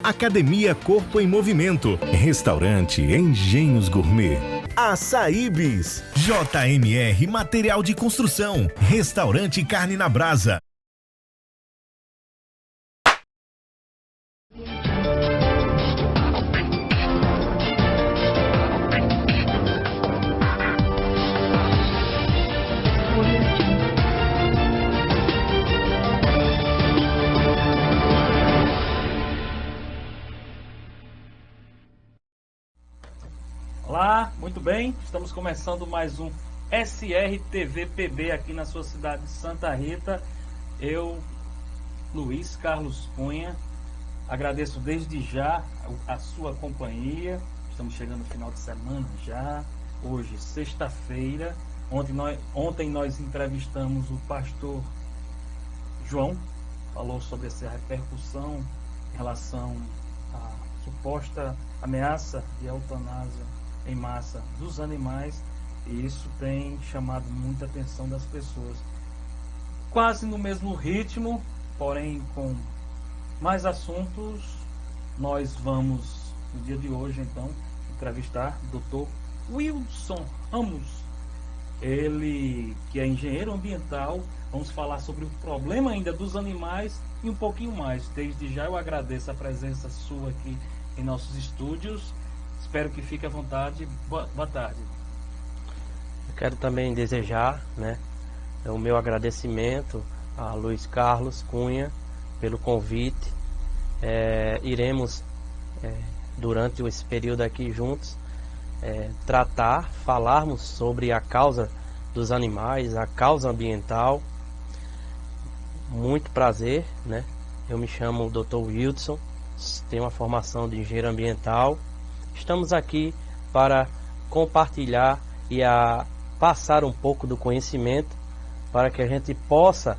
Academia Corpo em Movimento, Restaurante Engenhos Gourmet, Açaíbis, JMR Material de Construção, Restaurante Carne na Brasa. Olá, muito bem, estamos começando mais um SRTV-PB aqui na sua cidade de Santa Rita. Eu, Luiz Carlos Cunha, agradeço desde já a sua companhia. Estamos chegando no final de semana já, hoje sexta-feira. Ontem nós entrevistamos o pastor João, falou sobre essa repercussão em relação à suposta ameaça de eutanásia em massa dos animais, e isso tem chamado muita atenção das pessoas. Quase no mesmo ritmo, porém com mais assuntos, nós vamos, no dia de hoje, então, entrevistar o Dr. Wilson Ramos, ele que é engenheiro ambiental. Vamos falar sobre o problema ainda dos animais e um pouquinho mais. Desde já eu agradeço a presença sua aqui em nossos estúdios. Espero que fique à vontade. Boa tarde. Eu quero também desejar, o meu agradecimento a Luiz Carlos Cunha pelo convite. Iremos, durante esse período aqui juntos, falarmos sobre a causa dos animais, a causa ambiental. Muito prazer, Eu me chamo Dr. Wilson, tenho uma formação de engenheiro ambiental. Estamos aqui para compartilhar e passar um pouco do conhecimento para que a gente possa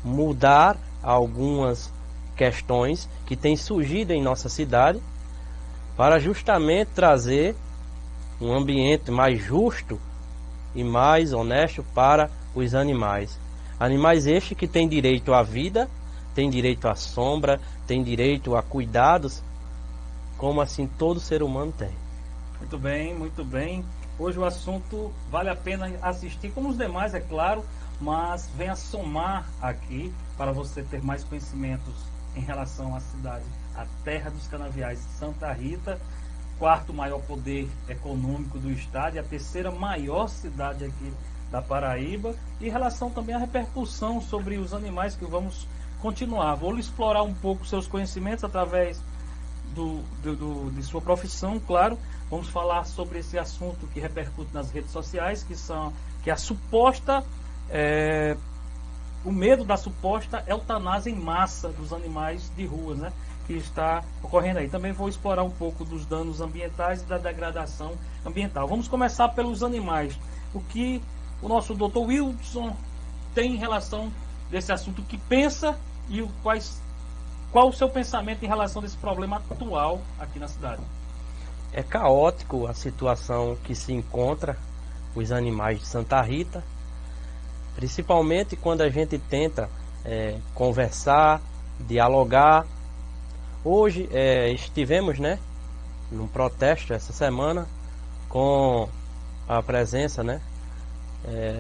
mudar algumas questões que têm surgido em nossa cidade, para justamente trazer um ambiente mais justo e mais honesto para os animais. Animais estes que têm direito à vida, têm direito à sombra, têm direito a cuidados, como assim todo ser humano tem. Muito bem, muito bem. Hoje o assunto vale a pena assistir, como os demais, é claro, mas venha somar aqui para você ter mais conhecimentos em relação à cidade, a terra dos canaviais, Santa Rita, quarto maior poder econômico do estado e a terceira maior cidade aqui da Paraíba, e em relação também à repercussão sobre os animais, que vamos continuar. Vou explorar um pouco seus conhecimentos através de sua profissão, claro. Vamos falar sobre esse assunto que repercute nas redes sociais, que é a suposta, o medo da suposta eutanásia em massa dos animais de rua, que está ocorrendo aí. Também vou explorar um pouco dos danos ambientais e da degradação ambiental. Vamos começar pelos animais. O que o nosso Dr. Wilson tem em relação desse assunto, que pensa e qual o seu pensamento em relação desse problema atual aqui na cidade? É caótico a situação que se encontra os animais de Santa Rita, principalmente quando a gente tenta conversar, dialogar. Hoje estivemos num protesto essa semana com a presença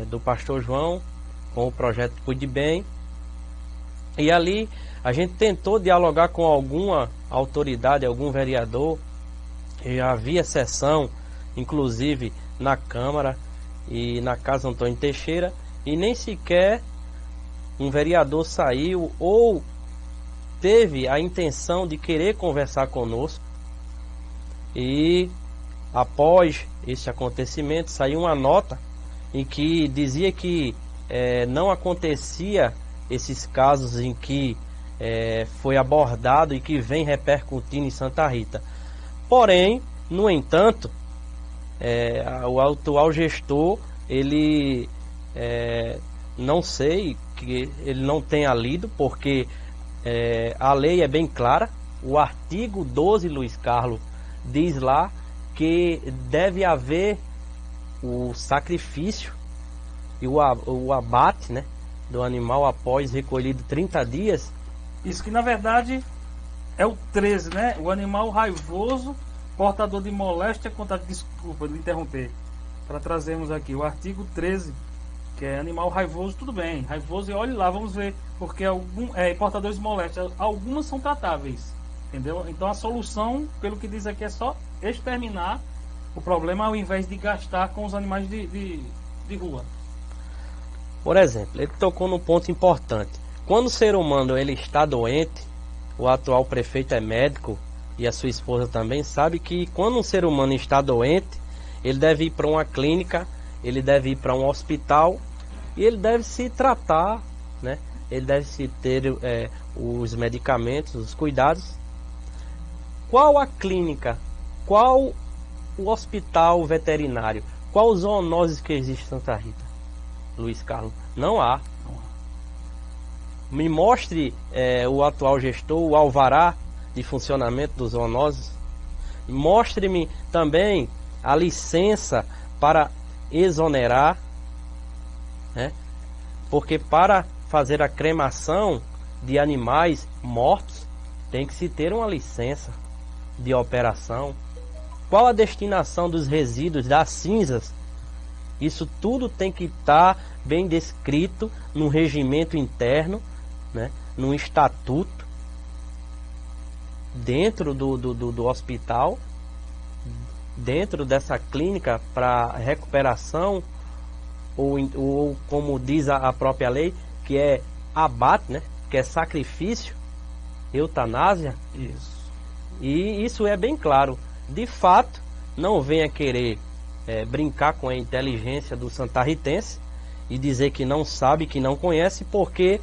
do pastor João, com o projeto Cuide Bem, e ali a gente tentou dialogar com alguma autoridade, algum vereador. Já havia sessão, inclusive na Câmara e na Casa Antônio Teixeira, e nem sequer um vereador saiu ou teve a intenção de querer conversar conosco. E após esse acontecimento saiu uma nota em que dizia que não acontecia esses casos em que foi abordado e que vem repercutindo em Santa Rita. Porém, no entanto, o atual gestor, ele não sei que ele não tenha lido, porque a lei é bem clara. O artigo 12, Luiz Carlos, diz lá que deve haver o sacrifício e o abate, do animal após recolhido 30 dias. Isso que na verdade é o 13, né? O animal raivoso, portador de moléstia, desculpa de interromper, para trazermos aqui o artigo 13, que é animal raivoso, tudo bem, raivoso, e olhe lá, vamos ver, porque portadores de moléstia, algumas são tratáveis, entendeu? Então a solução, pelo que diz aqui, é só exterminar o problema ao invés de gastar com os animais de rua. Por exemplo, ele tocou num ponto importante. Quando o ser humano ele está doente, o atual prefeito é médico e a sua esposa também sabe que quando um ser humano está doente, ele deve ir para uma clínica, ele deve ir para um hospital e ele deve se tratar, né? Ele deve se ter os medicamentos, os cuidados. Qual a clínica? Qual o hospital veterinário? Qual os zoonoses que existe em Santa Rita, Luiz Carlos? Não há. Me mostre o atual gestor, o alvará de funcionamento dos zoonoses. Mostre-me também a licença para exonerar, né? Porque para fazer a cremação de animais mortos tem que se ter uma licença de operação. Qual a destinação dos resíduos, das cinzas? Isso tudo tem que estar bem descrito num regimento interno, né? Num estatuto dentro do hospital, dentro dessa clínica para recuperação, ou como diz a própria lei, que é abate, né? Que é sacrifício, eutanásia. Isso. E isso é bem claro. De fato, não venha querer brincar com a inteligência do santarritense e dizer que não sabe, que não conhece, porque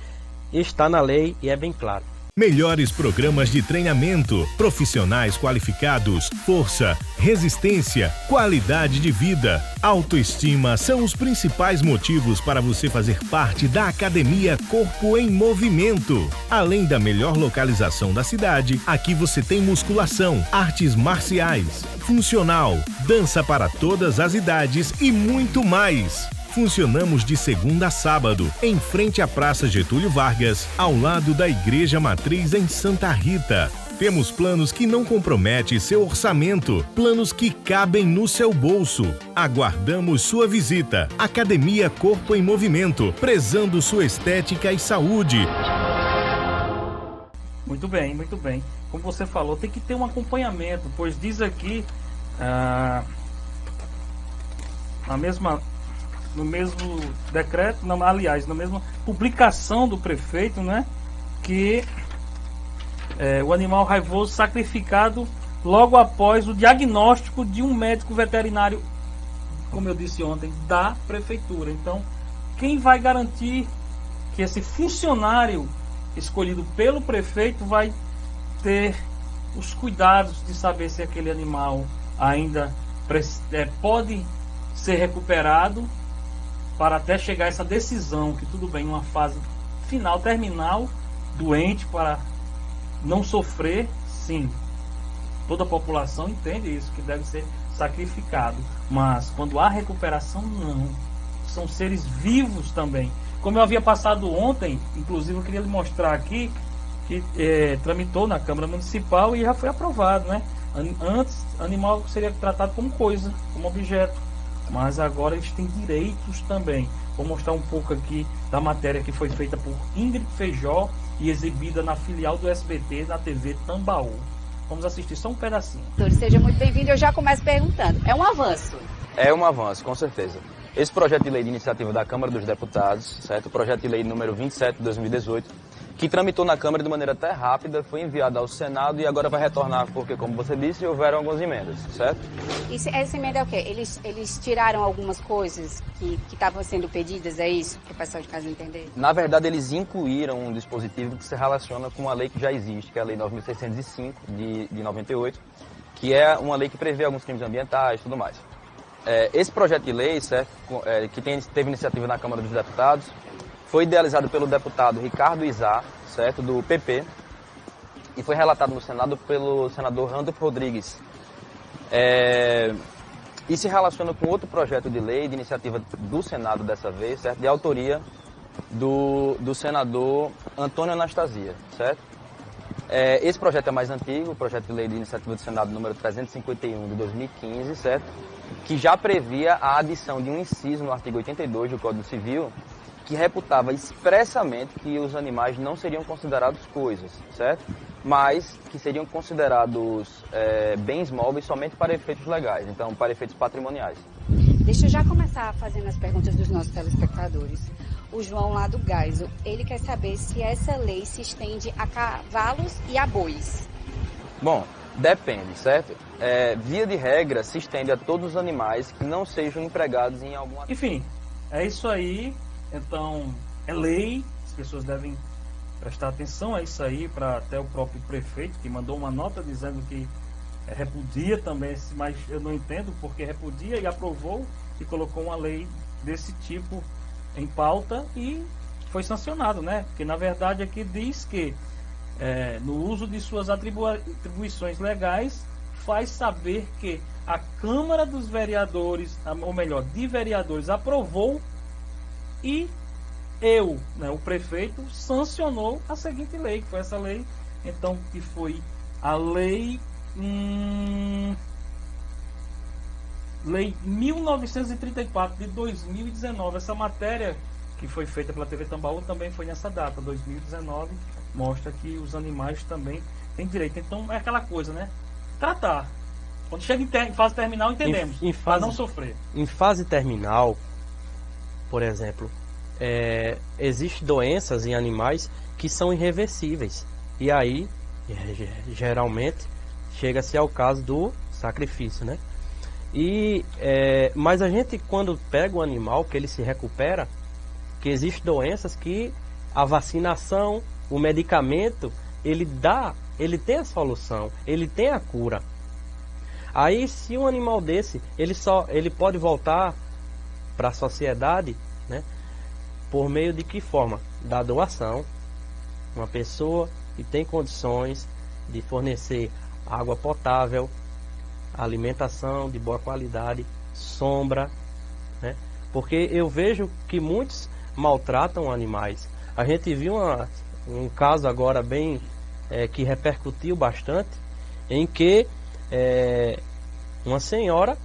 está na lei e é bem claro. Melhores programas de treinamento, profissionais qualificados, força, resistência, qualidade de vida, autoestima são os principais motivos para você fazer parte da Academia Corpo em Movimento. Além da melhor localização da cidade, aqui você tem musculação, artes marciais, funcional, dança para todas as idades e muito mais. Funcionamos de segunda a sábado, em frente à Praça Getúlio Vargas, ao lado da Igreja Matriz em Santa Rita. Temos planos que não comprometem seu orçamento, planos que cabem no seu bolso. Aguardamos sua visita. Academia Corpo em Movimento, prezando sua estética e saúde. Muito bem, muito bem. Como você falou, tem que ter um acompanhamento, pois diz aqui, no mesmo decreto, aliás, na mesma publicação do prefeito, né, que o animal raivoso sacrificado logo após o diagnóstico de um médico veterinário, como eu disse ontem, da prefeitura. Então, quem vai garantir que esse funcionário escolhido pelo prefeito vai ter os cuidados de saber se aquele animal ainda pode ser recuperado, para até chegar a essa decisão, que tudo bem, uma fase final, terminal, doente, para não sofrer, sim. Toda a população entende isso, que deve ser sacrificado. Mas quando há recuperação, não. São seres vivos também. Como eu havia passado ontem, inclusive eu queria lhe mostrar aqui, que tramitou na Câmara Municipal e já foi aprovado, né? Antes, animal seria tratado como coisa, como objeto. Mas agora eles têm direitos também. Vou mostrar um pouco aqui da matéria que foi feita por Ingrid Feijó e exibida na filial do SBT na TV Tambaú. Vamos assistir só um pedacinho. Seja muito bem-vindo. Eu já começo perguntando. É um avanço? É um avanço, com certeza. Esse projeto de lei de iniciativa da Câmara dos Deputados, certo? O projeto de lei número 27 de 2018, que tramitou na Câmara de maneira até rápida, foi enviado ao Senado e agora vai retornar, porque, como você disse, houveram algumas emendas, certo? E essa emenda é o quê? Eles tiraram algumas coisas que estavam sendo pedidas, é isso? Para o pessoal de casa entender? Na verdade, eles incluíram um dispositivo que se relaciona com uma lei que já existe, que é a Lei 9.605, de 98, que é uma lei que prevê alguns crimes ambientais e tudo mais. Esse projeto de lei, certo, que teve iniciativa na Câmara dos Deputados, foi idealizado pelo deputado Ricardo Izá, certo, do PP, e foi relatado no Senado pelo senador Randolfo Rodrigues. E se relaciona com outro projeto de lei, de iniciativa do Senado dessa vez, certo, de autoria do senador Antônio Anastasia, certo? Esse projeto é mais antigo, o projeto de lei de iniciativa do Senado número 351 de 2015, certo? Que já previa a adição de um inciso no artigo 82 do Código Civil, que reputava expressamente que os animais não seriam considerados coisas, certo? Mas que seriam considerados bens móveis somente para efeitos legais, então para efeitos patrimoniais. Deixa eu já começar fazendo as perguntas dos nossos telespectadores. O João lá do Gaiso, ele quer saber se essa lei se estende a cavalos e a bois. Bom, depende, certo? Via de regra, se estende a todos os animais que não sejam empregados em alguma... Enfim, é isso aí. Então, é lei, as pessoas devem prestar atenção a isso aí, para até o próprio prefeito, que mandou uma nota dizendo que repudia também, mas eu não entendo porque repudia e aprovou e colocou uma lei desse tipo em pauta e foi sancionado, né? Porque na verdade aqui diz que no uso de suas atribuições legais faz saber que a Câmara dos Vereadores, ou melhor, de vereadores, aprovou e o prefeito, sancionou a seguinte lei, que foi essa lei, então, que foi a lei Lei 1934 de 2019. Essa matéria que foi feita pela TV Tambaú também foi nessa data, 2019, mostra que os animais também têm direito. Então é aquela coisa, né? Tratar. Quando chega em fase terminal, entendemos, para não sofrer. Em fase terminal, por exemplo, existem doenças em animais que são irreversíveis. E aí, geralmente, chega-se ao caso do sacrifício, né? Mas a gente, quando pega o animal, que ele se recupera, que existem doenças que a vacinação, o medicamento, ele tem a solução, ele tem a cura. Aí, se um animal desse, ele pode voltar para a sociedade, né? Por meio de que forma? Da doação. Uma pessoa que tem condições de fornecer água potável, alimentação de boa qualidade, sombra, né? Porque eu vejo que muitos maltratam animais. A gente viu um caso agora bem que repercutiu bastante, em que uma senhora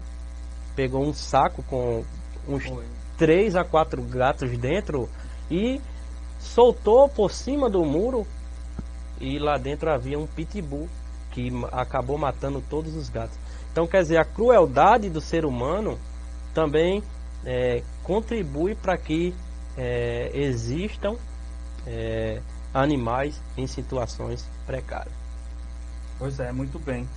pegou um saco com uns 3 a 4 gatos dentro e soltou por cima do muro, e lá dentro havia um pitbull que acabou matando todos os gatos. Então, quer dizer, a crueldade do ser humano também contribui para que existam animais em situações precárias. Pois é, muito bem.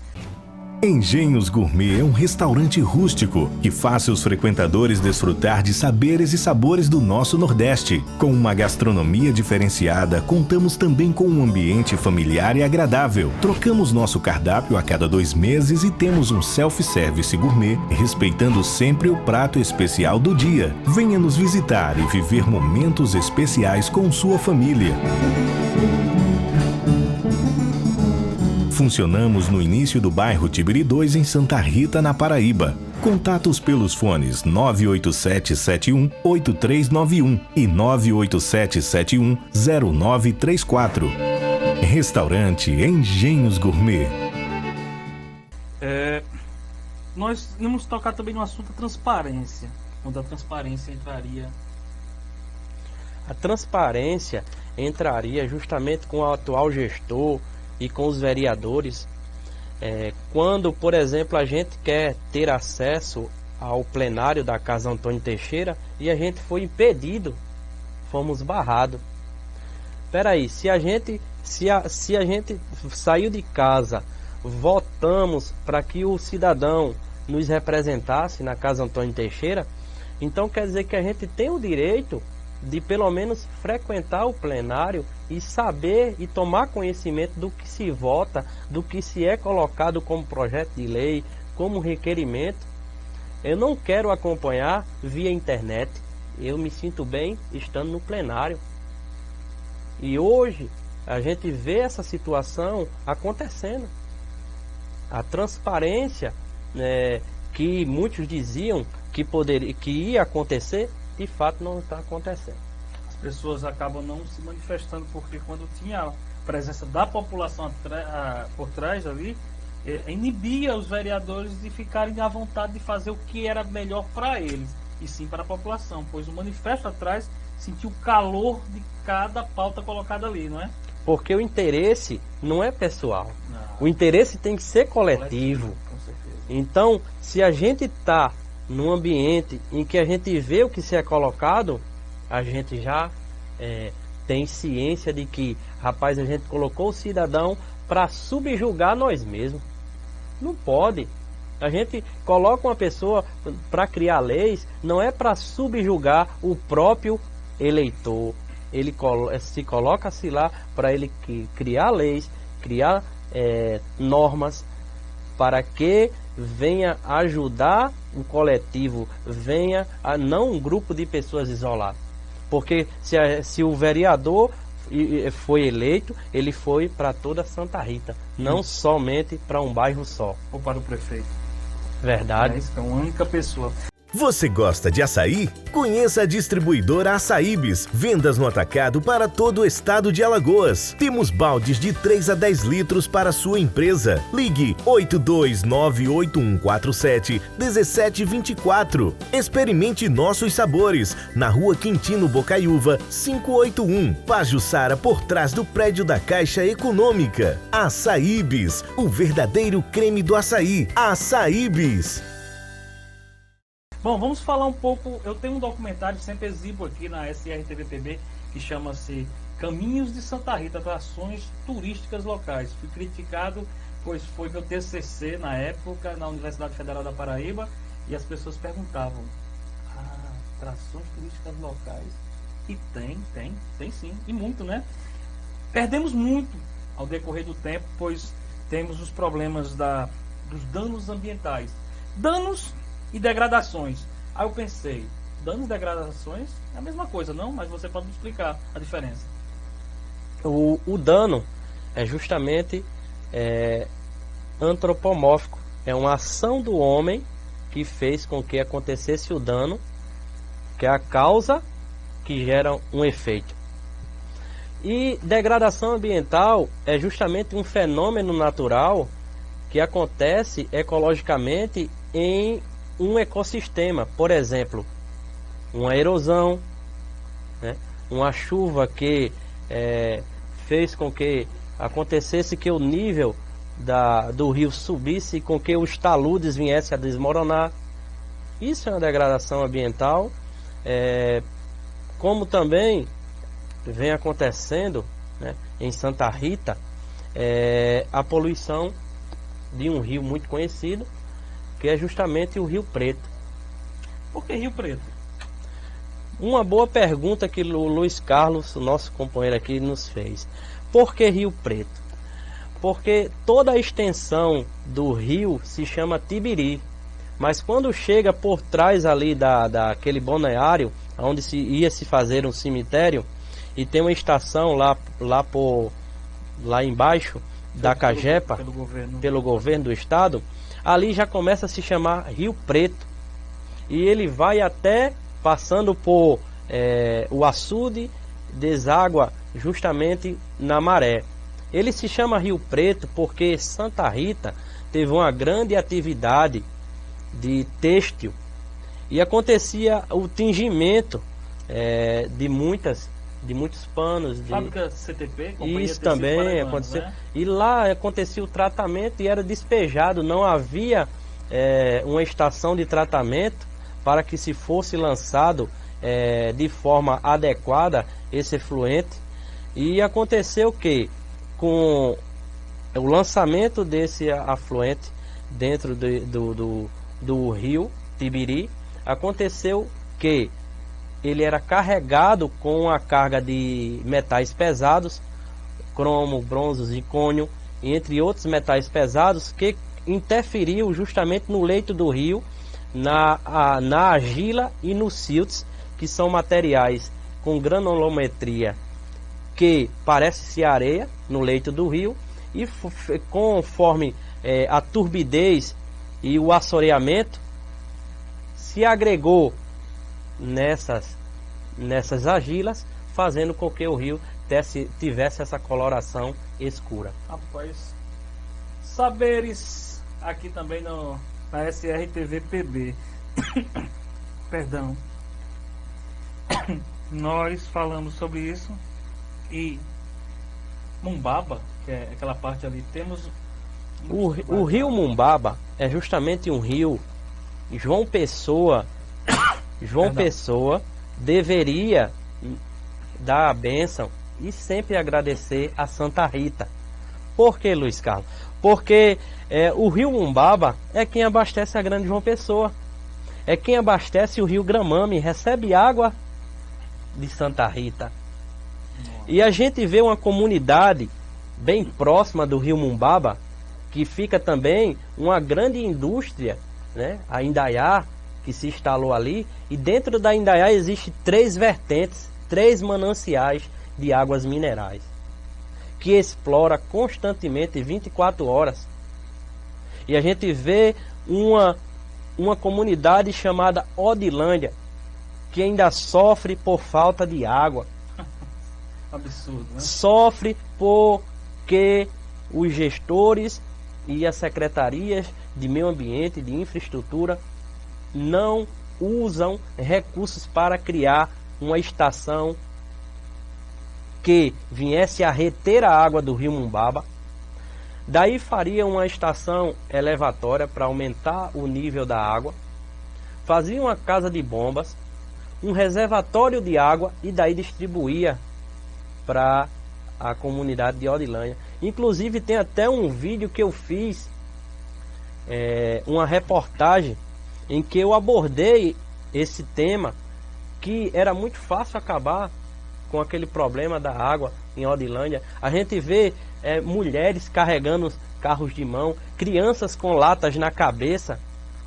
Engenhos Gourmet é um restaurante rústico que faz seus frequentadores desfrutar de saberes e sabores do nosso Nordeste. Com uma gastronomia diferenciada, contamos também com um ambiente familiar e agradável. Trocamos nosso cardápio a cada 2 meses e temos um self-service gourmet, respeitando sempre o prato especial do dia. Venha nos visitar e viver momentos especiais com sua família. Funcionamos no início do bairro Tibiri 2, em Santa Rita, na Paraíba. Contatos pelos fones 98771-8391 e 98771-0934. Restaurante Engenhos Gourmet. Nós vamos tocar também no assunto da transparência. Onde a transparência entraria? A transparência entraria justamente com o atual gestor e com os vereadores, quando, por exemplo, a gente quer ter acesso ao plenário da Casa Antônio Teixeira e a gente foi impedido, fomos barrados. Peraí, se a gente saiu de casa, votamos para que o cidadão nos representasse na Casa Antônio Teixeira, então quer dizer que a gente tem o direito de pelo menos frequentar o plenário e saber e tomar conhecimento do que se vota, do que se é colocado como projeto de lei, como requerimento. Eu não quero acompanhar via internet, eu me sinto bem estando no plenário. E hoje a gente vê essa situação acontecendo. A transparência que muitos diziam que ia acontecer, de fato não está acontecendo. As pessoas acabam não se manifestando porque quando tinha presença da população por trás ali, inibia os vereadores de ficarem à vontade de fazer o que era melhor para eles, e sim para a população, pois o manifesto atrás sentiu o calor de cada pauta colocada ali, não é? Porque o interesse não é pessoal. Não. O interesse tem que ser coletivo. Com certeza. Então, se a gente está num ambiente em que a gente vê o que se é colocado, a gente já tem ciência de que, rapaz, a gente colocou o cidadão para subjugar nós mesmos. Não pode. A gente coloca uma pessoa para criar leis, não é para subjugar o próprio eleitor. Ele se coloca-se lá para ele criar leis, criar normas, para que venha ajudar o coletivo, venha a não um grupo de pessoas isoladas. Porque se o vereador foi eleito, ele foi para toda Santa Rita, não somente para um bairro só. Ou para o prefeito. Verdade. É isso, é uma única pessoa. Você gosta de açaí? Conheça a distribuidora Açaíbes. Vendas no atacado para todo o estado de Alagoas. Temos baldes de 3 a 10 litros para sua empresa. Ligue 82981471724. Experimente nossos sabores. Na Rua Quintino Bocaiúva, 581. Pajuçara, por trás do prédio da Caixa Econômica. Açaíbes, o verdadeiro creme do açaí. Açaíbes. Bom, vamos falar um pouco. Eu tenho um documentário sempre exibo aqui na SRTV-PB que chama-se Caminhos de Santa Rita, atrações turísticas locais. Fui criticado, pois foi meu TCC na época na Universidade Federal da Paraíba, e as pessoas perguntavam: atrações turísticas locais? E tem sim, e muito, né? Perdemos muito ao decorrer do tempo, pois temos os problemas dos danos ambientais. Danos e degradações. Aí eu pensei, danos e degradações é a mesma coisa, não? Mas você pode me explicar a diferença. O dano é justamente antropomórfico. É uma ação do homem que fez com que acontecesse o dano, que é a causa que gera um efeito. E degradação ambiental é justamente um fenômeno natural que acontece ecologicamente em um ecossistema. Por exemplo, uma erosão, né? Uma chuva que fez com que acontecesse que o nível do rio subisse e com que os taludes viessem a desmoronar. Isso é uma degradação ambiental, como também vem acontecendo, né, em Santa Rita, a poluição de um rio muito conhecido, que é justamente o Rio Preto. Por que Rio Preto? Uma boa pergunta que o Luiz Carlos, o nosso companheiro aqui, nos fez. Por que Rio Preto? Porque toda a extensão do rio se chama Tibiri, mas quando chega por trás ali daquele balneário, onde ia se fazer um cemitério, e tem uma estação lá embaixo da Cagepa, pelo governo do estado, ali já começa a se chamar Rio Preto. E ele vai até, passando por o açude, deságua justamente na Maré. Ele se chama Rio Preto porque Santa Rita teve uma grande atividade de têxtil, e acontecia o tingimento de muitos panos. Fábrica CTP, isso também aconteceu. Né? E lá acontecia o tratamento e era despejado. Não havia uma estação de tratamento para que se fosse lançado de forma adequada esse efluente. E aconteceu que, com o lançamento desse afluente dentro do rio Tibiri, aconteceu que ele era carregado com a carga de metais pesados, cromo, bronzo, zircônio, entre outros metais pesados, que interferiu justamente no leito do rio, na argila e no siltes, que são materiais com granulometria que parece-se areia no leito do rio, e conforme a turbidez e o assoreamento se agregou nessas argilas, fazendo com que o rio tivesse essa coloração escura. Rapaz, saberes aqui também na SRTV PB. Perdão. Nós falamos sobre isso e Mumbaba, que é aquela parte ali, temos... O rio Mumbaba é justamente um rio. João Pessoa deveria dar a bênção e sempre agradecer a Santa Rita. Por que, Luiz Carlos? Porque o rio Mumbaba é quem abastece a Grande João Pessoa. É quem abastece o rio Gramame, recebe água de Santa Rita. E a gente vê uma comunidade bem próxima do rio Mumbaba, que fica também uma grande indústria, né? A Indaiá, que se instalou ali. E dentro da Indaiá existe 3 vertentes, 3 mananciais de águas minerais, que explora constantemente 24 horas. E a gente vê uma comunidade chamada Odilândia, que ainda sofre por falta de água. Absurdo, né? Sofre porque os gestores e as secretarias de meio ambiente, de infraestrutura, não usam recursos para criar uma estação que viesse a reter a água do rio Mumbaba. Daí faria uma estação elevatória para aumentar o nível da água, fazia uma casa de bombas, um reservatório de água e daí distribuía para a comunidade de Odilândia. Inclusive tem até um vídeo que eu fiz, uma reportagem em que eu abordei esse tema, que era muito fácil acabar com aquele problema da água em Odilândia. A gente vê mulheres carregando carros de mão, crianças com latas na cabeça.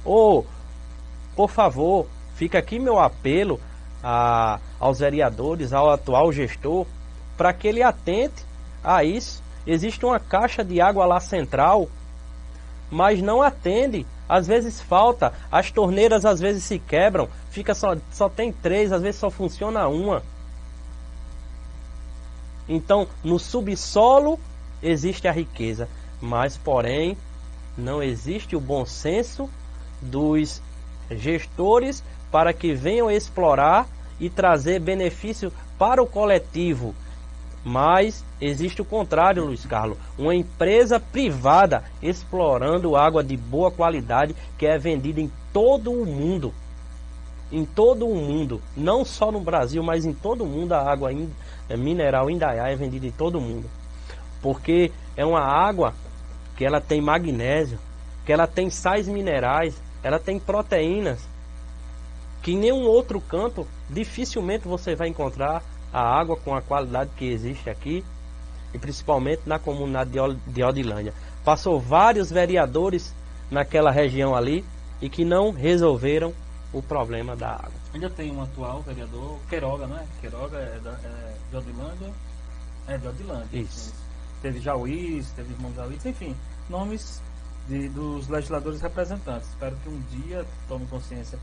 Por favor, fica aqui meu apelo aos vereadores, ao atual gestor, para que ele atente a isso. Existe uma caixa de água lá central, mas não atende. Às vezes falta, as torneiras às vezes se quebram, só tem 3, às vezes só funciona uma. Então, no subsolo existe a riqueza, mas porém não existe o bom senso dos gestores para que venham explorar e trazer benefício para o coletivo. Mas existe o contrário, Luiz Carlos, uma empresa privada explorando água de boa qualidade que é vendida em todo o mundo. Em todo o mundo, não só no Brasil, mas em todo o mundo. A água mineral Indaiá é vendida em todo o mundo, porque é uma água que ela tem magnésio, que ela tem sais minerais, ela tem proteínas, que em nenhum outro canto dificilmente você vai encontrar a água com a qualidade que existe aqui, e principalmente na comunidade de Odilândia. Passou vários vereadores naquela região ali e que não resolveram o problema da água. Ainda tem um atual vereador, Queiroga, não é? Queiroga é de Odilândia. É de Odilândia. Isso. Teve Jauís, teve irmão Jauís, enfim, nomes dos legisladores representantes. Espero que um dia tome consciência.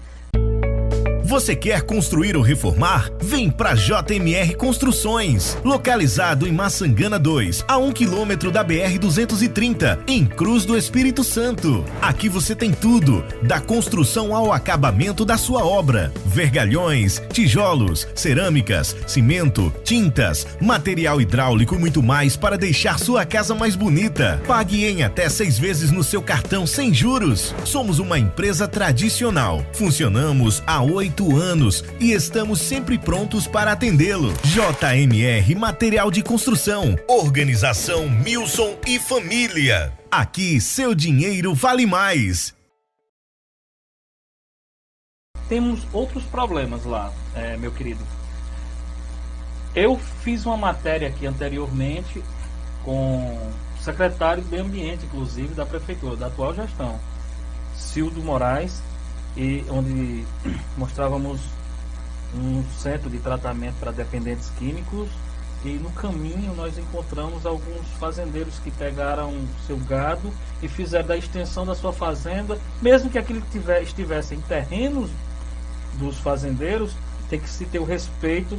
Você quer construir ou reformar? Vem pra JMR Construções, localizado em Maçangana 2, a 1 km da BR-230, em Cruz do Espírito Santo. Aqui você tem tudo, da construção ao acabamento da sua obra: vergalhões, tijolos, cerâmicas, cimento, tintas, material hidráulico e muito mais para deixar sua casa mais bonita. Pague em até 6 vezes no seu cartão sem juros. Somos uma empresa tradicional. Funcionamos há 8 anos e estamos sempre prontos para atendê-lo. JMR Material de Construção. Organização Milson e Família. Aqui seu dinheiro vale mais. Temos outros problemas lá, meu querido. Eu fiz uma matéria aqui anteriormente com o secretário de Meio Ambiente, inclusive, da prefeitura, da atual gestão, Cildo Moraes, e onde mostrávamos um centro de tratamento para dependentes químicos, e no caminho nós encontramos alguns fazendeiros que pegaram seu gado e fizeram da extensão da sua fazenda, mesmo que aquilo estivesse em terrenos dos fazendeiros, tem que se ter o respeito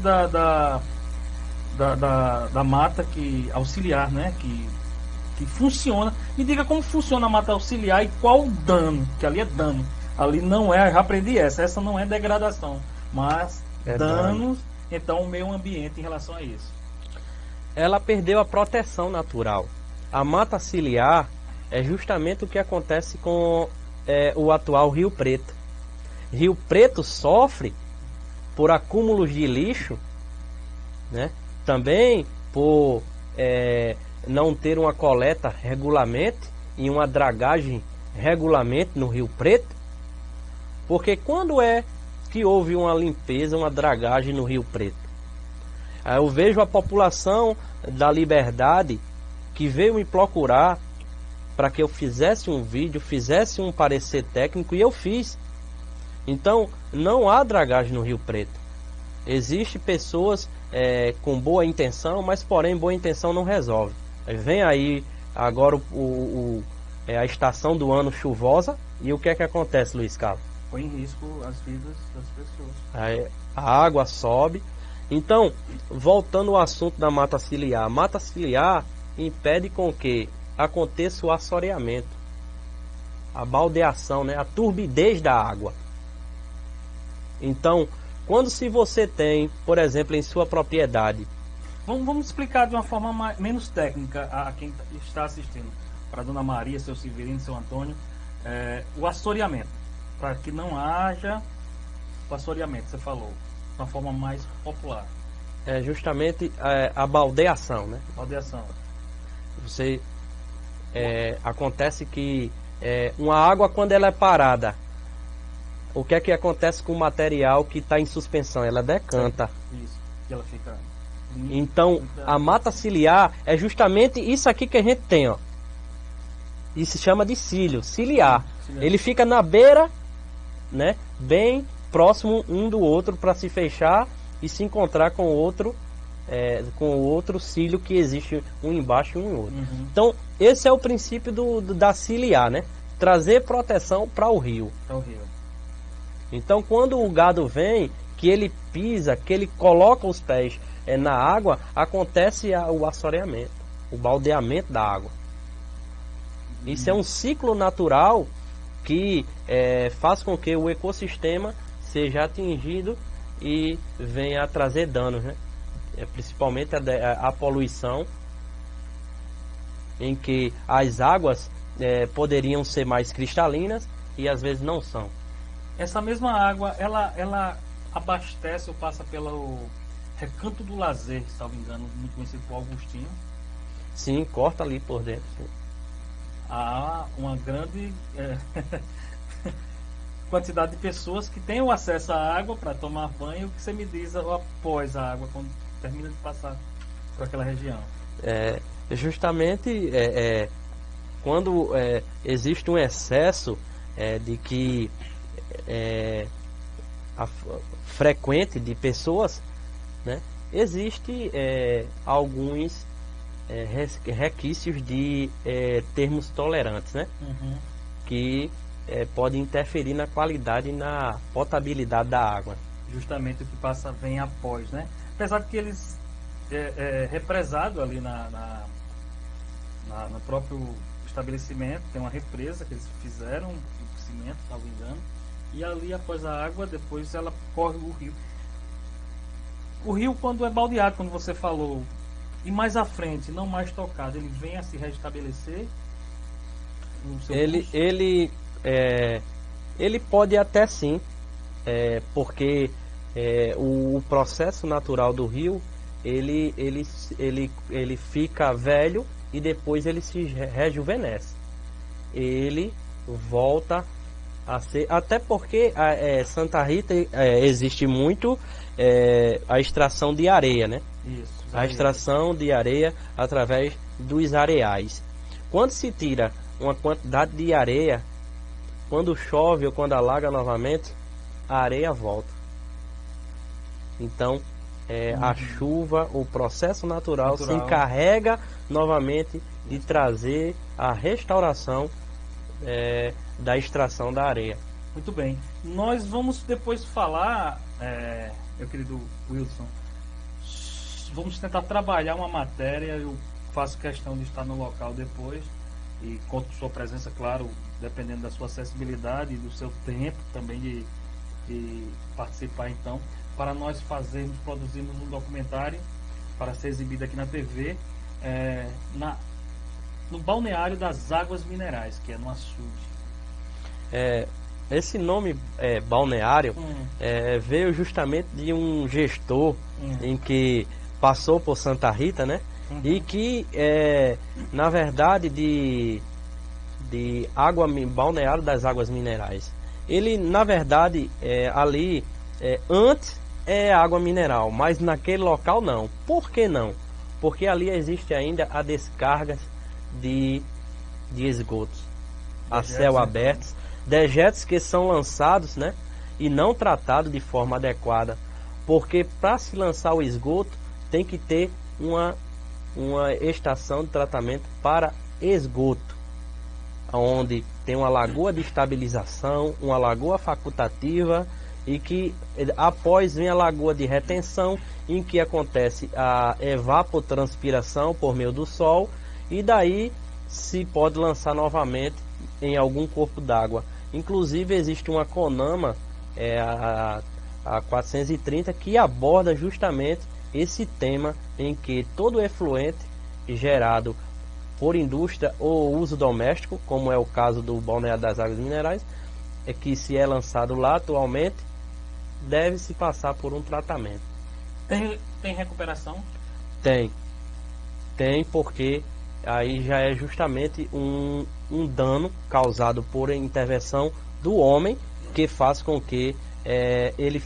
da mata que auxiliar, né? Que funciona. Me diga como funciona a mata auxiliar e qual o dano, que ali é dano. Ali não é, já aprendi essa não é degradação, mas danos, então o meio ambiente em relação a isso. Ela perdeu a proteção natural. A mata ciliar é justamente o que acontece com o atual Rio Preto. Rio Preto sofre por acúmulos de lixo, né? Também por não ter uma coleta regularmente e uma dragagem regularmente no Rio Preto. Porque quando é que houve uma limpeza, uma dragagem no Rio Preto? Eu vejo a população da Liberdade que veio me procurar para que eu fizesse um vídeo, fizesse um parecer técnico, e eu fiz. Então, não há dragagem no Rio Preto. Existem pessoas com boa intenção, mas porém boa intenção não resolve. Vem aí agora a estação do ano chuvosa, e o que é que acontece, Luiz Carlos? Põe em risco as vidas das pessoas. Aí, a água sobe. Então, voltando ao assunto da mata ciliar. A mata ciliar impede com que aconteça o assoreamento, a baldeação, né? A turbidez da água. Então, quando se você tem, por exemplo, em sua propriedade... Vamos explicar de uma forma menos técnica a quem está assistindo. Para a Dona Maria, seu Severino, seu Antônio, o assoreamento. Para que não haja o assoreamento, você falou, de uma forma mais popular. É justamente a baldeação, né? Baldeação. Você, acontece que uma água, quando ela é parada, o que é que acontece com o material que está em suspensão? Ela decanta. Isso, que ela fica... Então, a mata ciliar é justamente isso aqui que a gente tem, ó. E se chama de cílio, ciliar. Ele fica na beira, né, bem próximo um do outro para se fechar e se encontrar com o outro cílio que existe um embaixo e um em outro. Uhum. Então, esse é o princípio da ciliar, né? Trazer proteção para o rio. Para o rio. Então, quando o gado vem, que ele pisa, que ele coloca os pés na água, acontece o assoreamento, o baldeamento da água. Isso é um ciclo natural que faz com que o ecossistema seja atingido e venha a trazer danos, né? Principalmente a poluição, em que as águas poderiam ser mais cristalinas e às vezes não são. Essa mesma água, ela abastece ou passa pelo Recanto do Lazer, se não me engano, muito conhecido por Augustinho. Sim, corta ali por dentro. Sim. Há uma grande quantidade de pessoas que têm o acesso à água para tomar banho. O que você me diz após a água, quando termina de passar por aquela região? Justamente quando existe um excesso de que frequente de pessoas, né, existe alguns requisitos de termos tolerantes, né? Uhum. Que podem interferir na qualidade e na potabilidade da água. Justamente o que passa vem após, né? Apesar de que eles represado ali no próprio estabelecimento, tem uma represa que eles fizeram do cimento, se não me engano, e ali após a água, depois ela corre o rio. O rio, quando é baldeado, quando você falou, e mais à frente, não mais tocado, ele vem a se restabelecer no seu curso? Ele pode até sim, porque o processo natural do rio, ele fica velho e depois ele se rejuvenesce. Ele volta a ser, até porque Santa Rita existe muito a extração de areia, né? Isso. A extração de areia através dos areais. Quando se tira uma quantidade de areia, quando chove ou quando alaga novamente, a areia volta. Então, a chuva, o processo natural se encarrega novamente de trazer a restauração da extração da areia. Muito bem. Nós vamos depois falar, meu querido Wilson, vamos tentar trabalhar uma matéria. Eu faço questão de estar no local depois e conto com sua presença, claro, dependendo da sua acessibilidade e do seu tempo também de participar, então, para nós produzirmos um documentário para ser exibido aqui na TV, no balneário das Águas Minerais, que é no açude. Esse nome balneário veio justamente de um gestor em que passou por Santa Rita, né? E que, na verdade, de balneário das Águas Minerais. Ele, na verdade, ali, antes é água mineral, mas naquele local não. Por que não? Porque ali existe ainda a descarga de esgotos a céu aberto, dejetos que são lançados, né, e não tratados de forma adequada, porque para se lançar o esgoto tem que ter uma estação de tratamento para esgoto, onde tem uma lagoa de estabilização, uma lagoa facultativa, e que após vem a lagoa de retenção, em que acontece a evapotranspiração por meio do sol, e daí se pode lançar novamente em algum corpo d'água. Inclusive existe uma CONAMA, a 430, que aborda justamente esse tema, em que todo efluente gerado por indústria ou uso doméstico, como é o caso do balneário das Águas Minerais, que se é lançado lá atualmente, deve-se passar por um tratamento. Tem recuperação? Tem, porque aí já é justamente um dano causado por intervenção do homem, que faz com que ele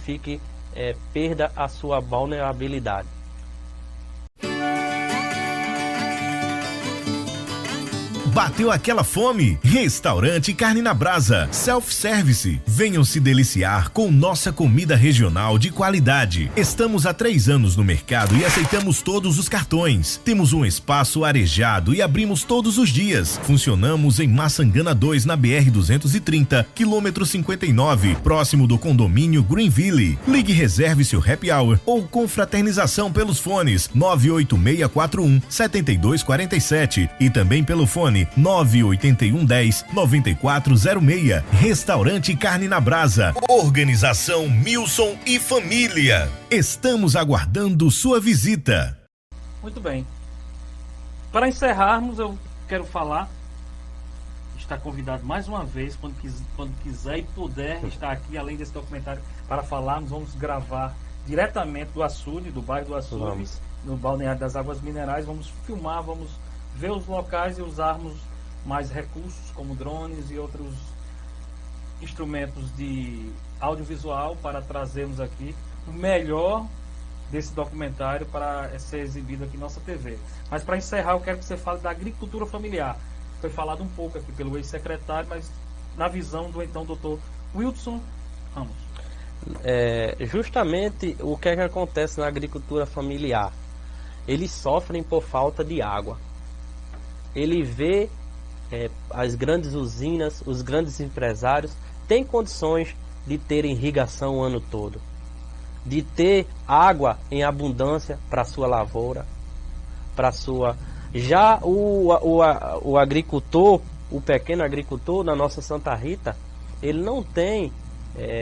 perda a sua vulnerabilidade. Bateu aquela fome? Restaurante Carne na Brasa, self-service. Venham se deliciar com nossa comida regional de qualidade. Estamos há 3 anos no mercado e aceitamos todos os cartões. Temos um espaço arejado e abrimos todos os dias. Funcionamos em Maçangana 2, na BR-230, quilômetro 59, próximo do condomínio Greenville. Ligue e reserve seu happy hour ou confraternização pelos fones 98641-7247 e também pelo fone 98110-9406. Restaurante Carne na Brasa. Organização Milson e Família. Estamos aguardando sua visita. Muito bem. Para encerrarmos, eu quero falar, está convidado mais uma vez, quando quiser e puder, estar aqui, além desse documentário, para falarmos. Vamos gravar diretamente do açude, do bairro do Açude, no balneário das Águas Minerais. Vamos filmar, vamos ver os locais e usarmos mais recursos como drones e outros instrumentos de audiovisual para trazermos aqui o melhor desse documentário para ser exibido aqui em nossa TV. Mas para encerrar, eu quero que você fale da agricultura familiar. Foi falado um pouco aqui pelo ex-secretário, mas na visão do então doutor Wilson Ramos. Justamente o que é que acontece na agricultura familiar? Eles sofrem por falta de água. Ele vê as grandes usinas, os grandes empresários têm condições de ter irrigação o ano todo, de ter água em abundância para sua lavoura, para sua... Já o agricultor, o pequeno agricultor na nossa Santa Rita, ele não tem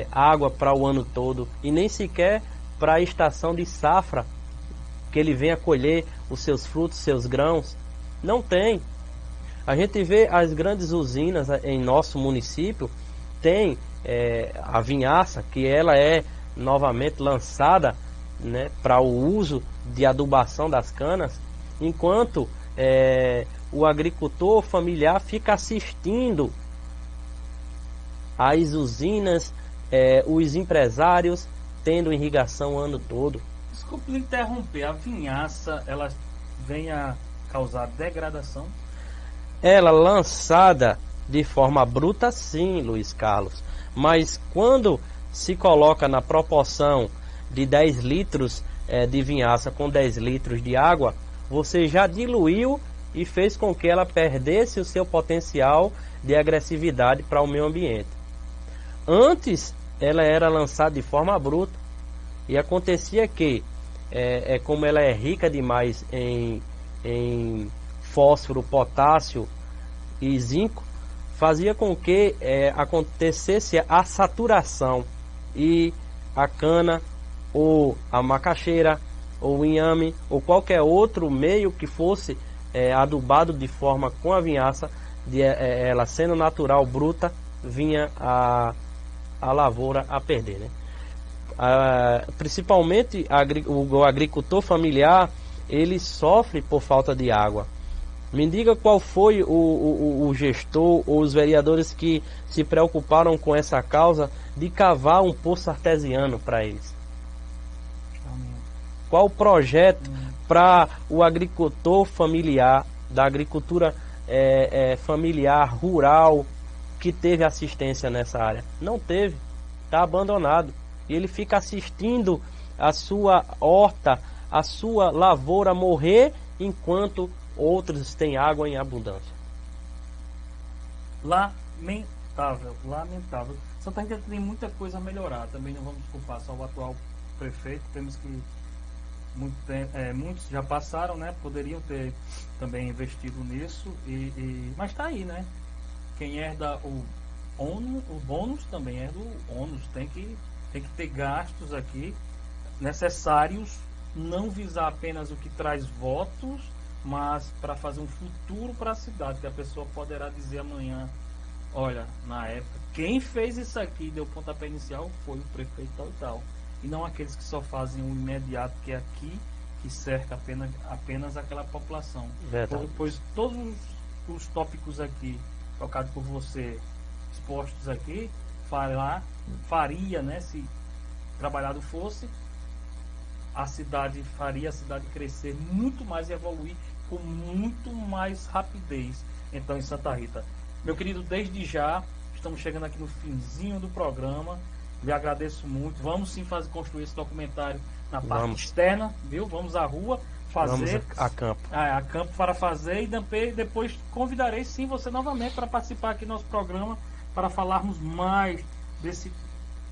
água para o ano todo e nem sequer para a estação de safra, que ele venha colher os seus frutos, seus grãos. Não tem. A gente vê as grandes usinas em nosso município, tem a vinhaça, que ela é novamente lançada, né, para o uso de adubação das canas, enquanto o agricultor familiar fica assistindo as usinas, os empresários tendo irrigação o ano todo. Desculpe me interromper, a vinhaça, ela vem a causar degradação? Ela lançada de forma bruta, sim, Luiz Carlos, mas quando se coloca na proporção de 10 litros de vinhaça com 10 litros de água, você já diluiu e fez com que ela perdesse o seu potencial de agressividade para o meio ambiente. Antes ela era lançada de forma bruta e acontecia que como ela é rica demais em fósforo, potássio e zinco, fazia com que acontecesse a saturação e a cana ou a macaxeira ou o inhame ou qualquer outro meio que fosse adubado de forma com a vinhaça, ela sendo natural, bruta, vinha a lavoura a perder, né? Principalmente o agricultor familiar, ele sofre por falta de água. Me diga qual foi o gestor ou os vereadores que se preocuparam com essa causa de cavar um poço artesiano para eles. Qual o projeto para o agricultor familiar, da agricultura familiar, rural, que teve assistência nessa área? Não teve, está abandonado. E ele fica assistindo a sua horta, a sua lavoura morrer, enquanto outros têm água em abundância. Lamentável, lamentável. Santa Rita tem muita coisa a melhorar. Também não vamos culpar só o atual prefeito. Temos que muitos já passaram, né? Poderiam ter também investido nisso, mas está aí, né? Quem herda o bônus também herda o ônus. Tem que ter gastos aqui necessários, não visar apenas o que traz votos, mas para fazer um futuro para a cidade, que a pessoa poderá dizer amanhã: olha, na época, quem fez isso aqui, deu pontapé inicial, foi o prefeito tal e tal. E não aqueles que só fazem o imediato, que é aqui, que cerca apenas aquela população. Pois todos os tópicos aqui, tocados por você, expostos aqui, faria, né, se trabalhado fosse, faria a cidade crescer muito mais e evoluir com muito mais rapidez. Então, em Santa Rita, meu querido, desde já estamos chegando aqui no finzinho do programa. Lhe agradeço muito. Vamos sim construir esse documentário na parte externa, viu? Vamos à rua fazer. Vamos a campo. A campo para fazer, e depois convidarei sim você novamente para participar aqui do nosso programa, para falarmos mais desse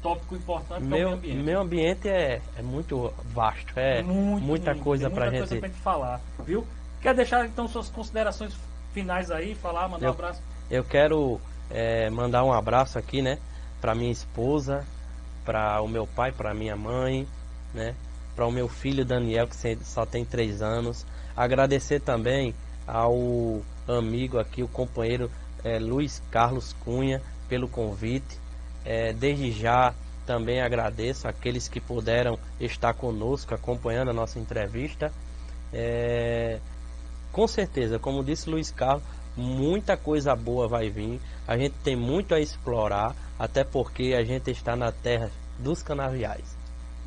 tópico importante que é o meio ambiente. Meu ambiente é muito vasto, muita coisa para gente falar, viu? Quer deixar então suas considerações finais aí, mandar um abraço? Eu quero mandar um abraço aqui, né, para minha esposa, para o meu pai, para minha mãe, né, para o meu filho Daniel, que só tem 3 anos. Agradecer também ao amigo aqui, o companheiro Luiz Carlos Cunha, pelo convite. Desde já também agradeço aqueles que puderam estar conosco acompanhando a nossa entrevista. Com certeza, como disse Luiz Carlos, muita coisa boa vai vir. A gente tem muito a explorar, até porque a gente está na terra dos canaviais.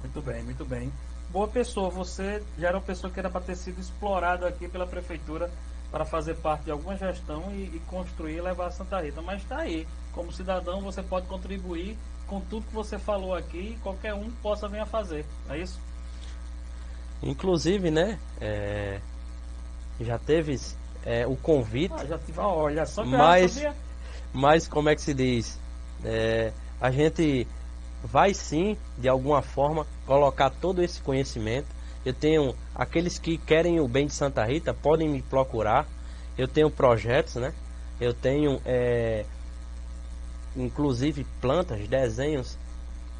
Muito bem, muito bem. Boa pessoa, você já era uma pessoa que era para ter sido explorado aqui pela prefeitura para fazer parte de alguma gestão e construir e levar a Santa Rita. Mas está aí, como cidadão você pode contribuir com tudo que você falou aqui, e qualquer um possa vir a fazer, é isso? Inclusive, né, já teve o convite, já tive, olha só que mas como é que se diz, a gente vai sim, de alguma forma, colocar todo esse conhecimento. Eu tenho aqueles que querem o bem de Santa Rita, podem me procurar. Eu tenho projetos, né? Eu tenho inclusive plantas, desenhos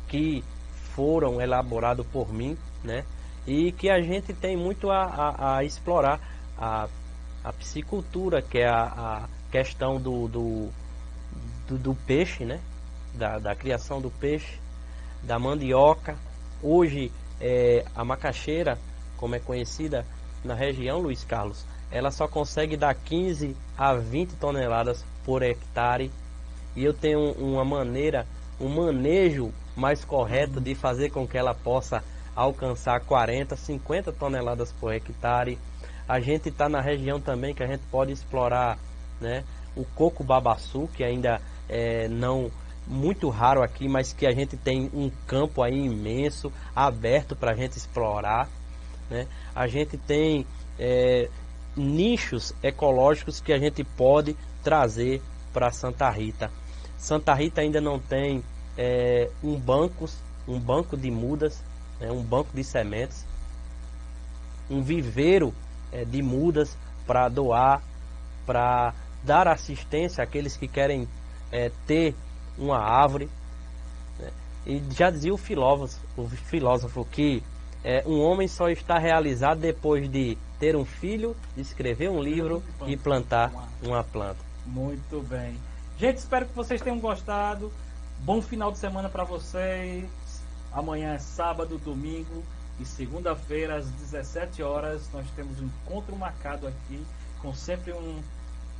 que foram elaborados por mim, né? E que a gente tem muito a explorar. A piscicultura, que é a questão do peixe, né? Da criação do peixe, da mandioca. Hoje a macaxeira, como é conhecida na região, Luiz Carlos, ela só consegue dar 15 a 20 toneladas por hectare. E eu tenho um manejo mais correto de fazer com que ela possa alcançar 40, 50 toneladas por hectare. A gente está na região também que a gente pode explorar, né, o coco babaçu, que ainda não muito raro aqui, mas que a gente tem um campo aí imenso, aberto para a gente explorar, né? A gente tem nichos ecológicos que a gente pode trazer para Santa Rita. Santa Rita ainda não tem um banco de mudas, né, um banco de sementes. um viveiro de mudas para doar, para dar assistência àqueles que querem ter uma árvore. E já dizia o filósofo que um homem só está realizado depois de ter um filho, escrever um livro e plantar uma planta. Muito bem. Gente, espero que vocês tenham gostado. Bom final de semana para vocês. Amanhã é sábado, domingo e segunda-feira às 17 horas nós temos um encontro marcado aqui com sempre um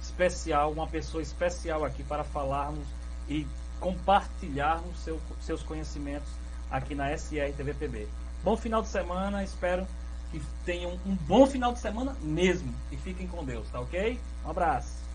especial, uma pessoa especial aqui para falarmos e compartilharmos seus conhecimentos aqui na SR TV PB. Bom final de semana, espero que tenham um bom final de semana mesmo e fiquem com Deus, tá ok? Um abraço.